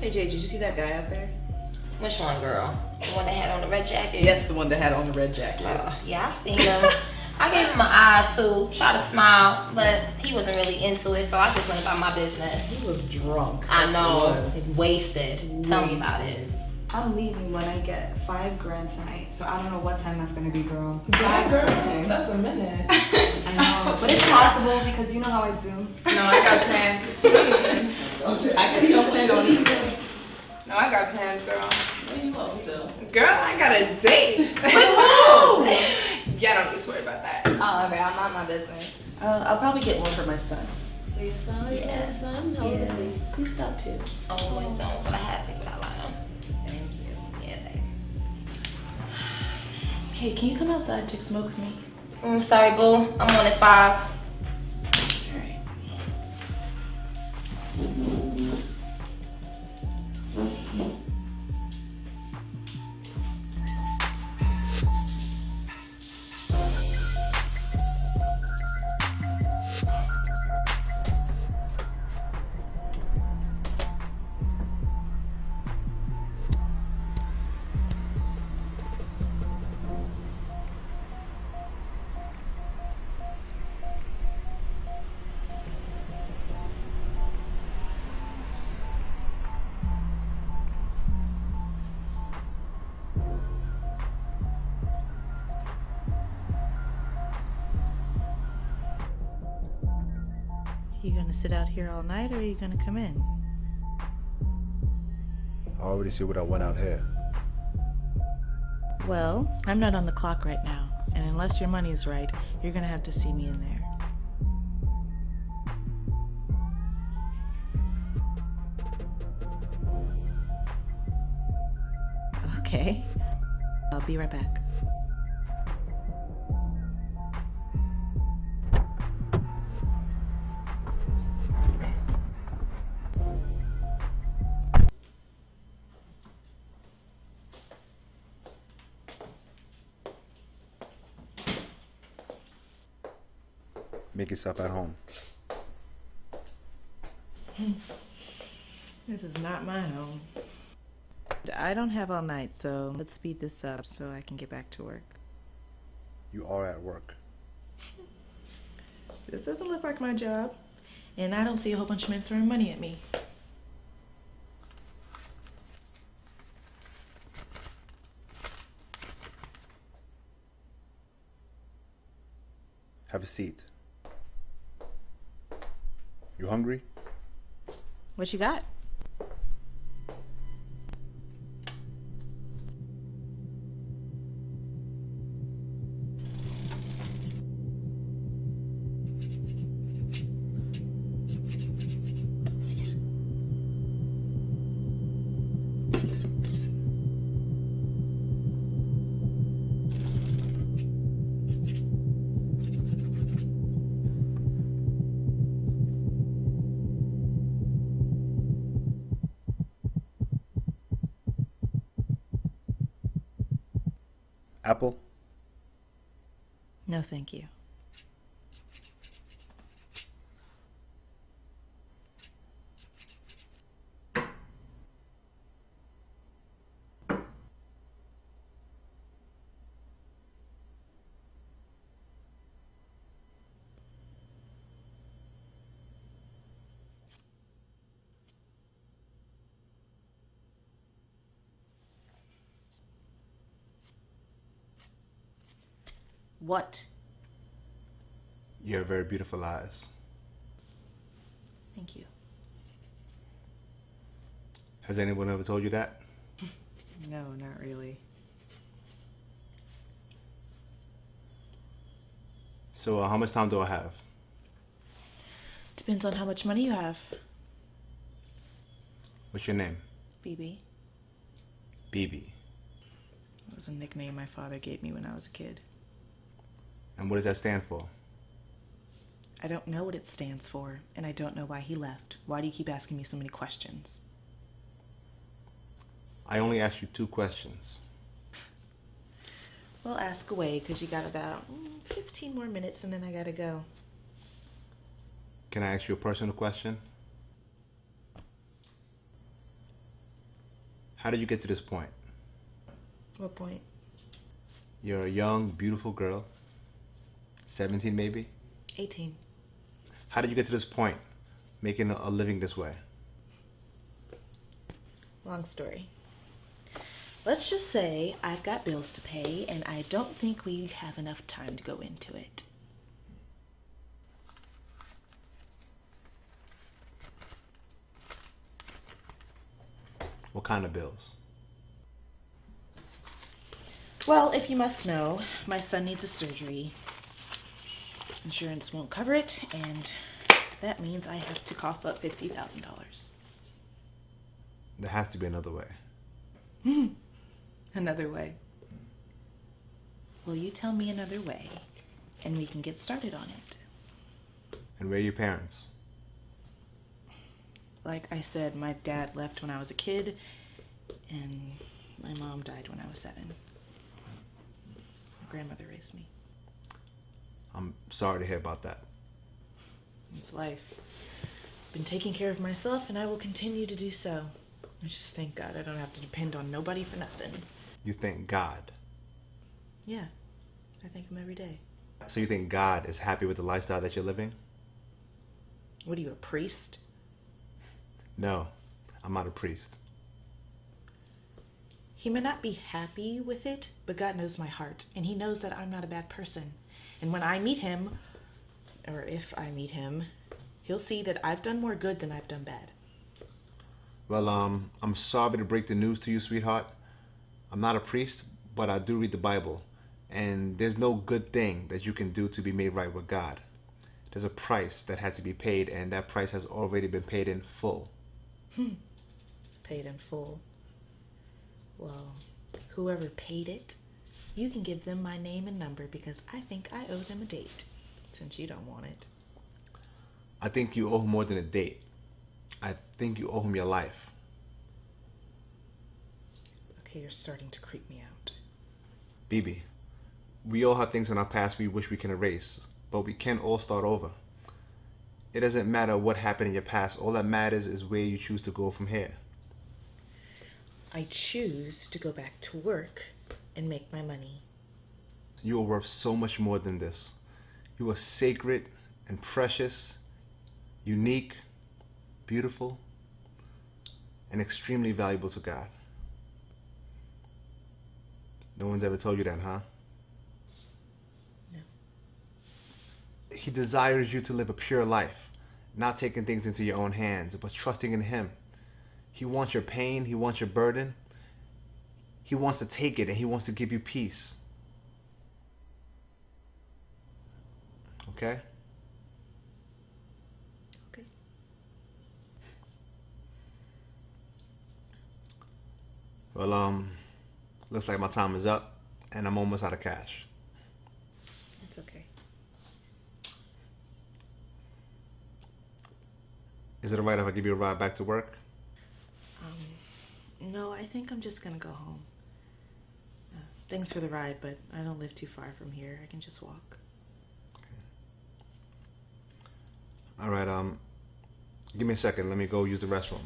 Hey Jay, did you see that guy out there? Which one, girl? The one that had on the red jacket? Yes, the one that had on the red jacket. Yeah, I seen him. I gave him an eye too, try to smile, but he wasn't really into it, so I just went about my business. He was drunk. I know, wasted. Tell me about it. I'm leaving when I get $5 grand tonight, so I don't know what time that's gonna be, girl. $5 grand? That's a minute. I know, but it's possible because you know how I do. No, I got plans. I can still plan on eating. No, I got plans, girl. Where you off to? Girl, I got a date. Woo! Yeah, don't need to worry about that. Oh, okay, I'm not my business. I'll probably get one for my son. For your son? Yeah, son. How old is he? He's about 2. Oh, wait, don't, but I have to without lying. Thank you. Yeah, thanks. Hey, can you come outside and take a smoke with me? Sorry, boo. I'm on at 5. Alright. You gonna sit out here all night, or are you gonna come in? I already see what I want out here. Well, I'm not on the clock right now, and unless your money's right, you're gonna have to see me in there. Okay. I'll be right back. Make yourself at home. This is not my home. I don't have all night, so let's speed this up so I can get back to work. You are at work. This doesn't look like my job, and I don't see a whole bunch of men throwing money at me. Have a seat. You hungry? What you got? Apple? No, thank you. What? You have very beautiful eyes. Thank you. Has anyone ever told you that? No, not really. So, how much time do I have? Depends on how much money you have. What's your name? BB. BB. It was a nickname my father gave me when I was a kid. And what does that stand for? I don't know what it stands for, and I don't know why he left. Why do you keep asking me so many questions? I only asked you 2 questions. Well, ask away, because you got about 15 more minutes, and then I gotta go. Can I ask you a personal question? How did you get to this point? What point? You're a young, beautiful girl. 17 maybe? 18. How did you get to this point, making a living this way? Long story. Let's just say I've got bills to pay, and I don't think we have enough time to go into it. What kind of bills? Well, if you must know, my son needs a surgery. Insurance won't cover it, and that means I have to cough up $50,000. There has to be another way. Another way. Well, you tell me another way, and we can get started on it. And where are your parents? Like I said, my dad left when I was a kid, and my mom died when I was 7. My grandmother raised me. I'm sorry to hear about that. It's life. Been taking care of myself, and I will continue to do so. I just thank God I don't have to depend on nobody for nothing. You thank God. Yeah, I thank him every day. So you think God is happy with the lifestyle that you're living? What are you, a priest? No, I'm not a priest. He may not be happy with it, but God knows my heart, and he knows that I'm not a bad person. And when I meet him, or if I meet him, he'll see that I've done more good than I've done bad. Well, I'm sorry to break the news to you, sweetheart. I'm not a priest, but I do read the Bible. And there's no good thing that you can do to be made right with God. There's a price that had to be paid, and that price has already been paid in full. Paid in full. Well, whoever paid it, you can give them my name and number, because I think I owe them a date, since you don't want it. I think you owe him more than a date. I think you owe him your life. Okay, you're starting to creep me out. Bibi, we all have things in our past we wish we can erase, but we can all start over. It doesn't matter what happened in your past. All that matters is where you choose to go from here. I choose to go back to work and make my money. You are worth so much more than this. You are sacred and precious, unique, beautiful, and extremely valuable to God. No one's ever told you that, huh? No. He desires you to live a pure life, not taking things into your own hands, but trusting in him. He wants your pain, he wants your burden. He wants to take it, and he wants to give you peace. Okay? Okay. Well, looks like my time is up, and I'm almost out of cash. It's okay. Is it alright if I give you a ride back to work? No, I think I'm just gonna go home. Thanks for the ride, but I don't live too far from here. I can just walk. Alright, give me a second. Let me go use the restroom.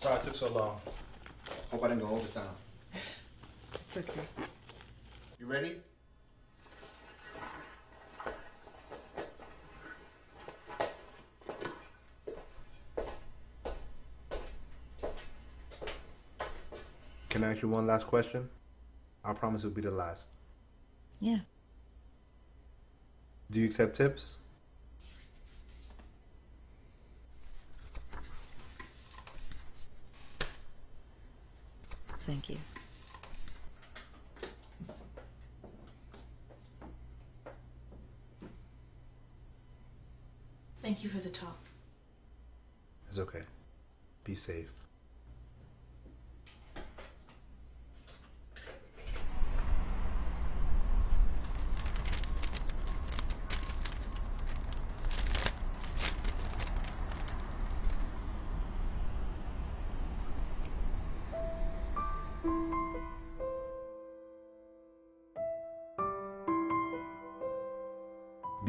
Sorry it took so long. Hope I didn't go overtime. It's okay. You ready? Can I ask you one last question? I promise it'll be the last. Yeah. Do you accept tips? Thank you. Thank you for the talk. It's okay. Be safe.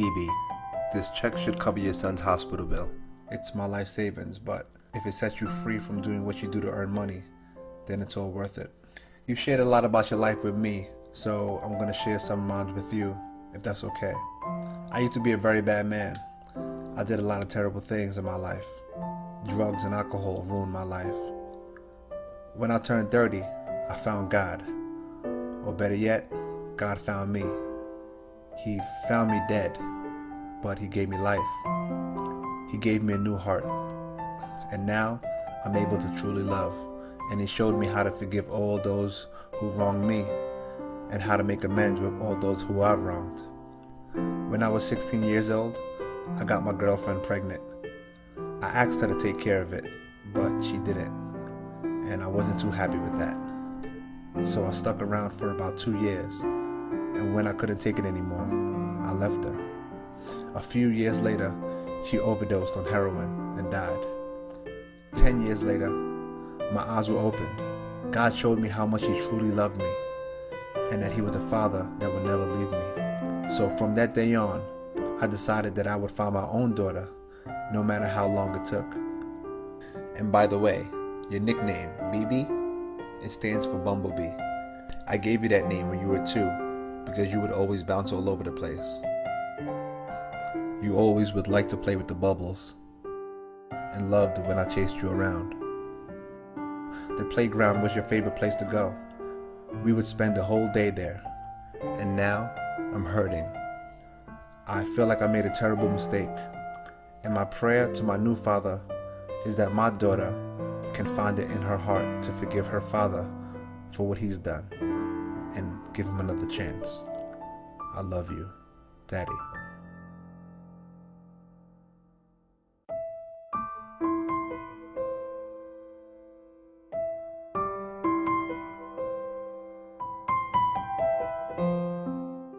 BB, this check should cover your son's hospital bill. It's my life savings, but if it sets you free from doing what you do to earn money, then it's all worth it. You shared a lot about your life with me, so I'm going to share some of mine with you, if that's okay. I used to be a very bad man. I did a lot of terrible things in my life. Drugs and alcohol ruined my life. When I turned 30, I found God. Or better yet, God found me. He found me dead, but He gave me life. He gave me a new heart. And now, I'm able to truly love. And He showed me how to forgive all those who wronged me, and how to make amends with all those who I've wronged. When I was 16 years old, I got my girlfriend pregnant. I asked her to take care of it, but she didn't, and I wasn't too happy with that. So I stuck around for about 2 years, and when I couldn't take it anymore, I left her. A few years later, she overdosed on heroin and died. 10 years later, my eyes were opened. God showed me how much He truly loved me, and that He was a Father that would never leave me. So from that day on, I decided that I would find my own daughter, no matter how long it took. And by the way, your nickname, BB, it stands for Bumblebee. I gave you that name when you were 2, because you would always bounce all over the place. You always would like to play with the bubbles, and loved when I chased you around. The playground was your favorite place to go. We would spend the whole day there, and now I'm hurting. I feel like I made a terrible mistake, and my prayer to my new father is that my daughter can find it in her heart to forgive her father for what he's done, and give him another chance. I love you, Daddy.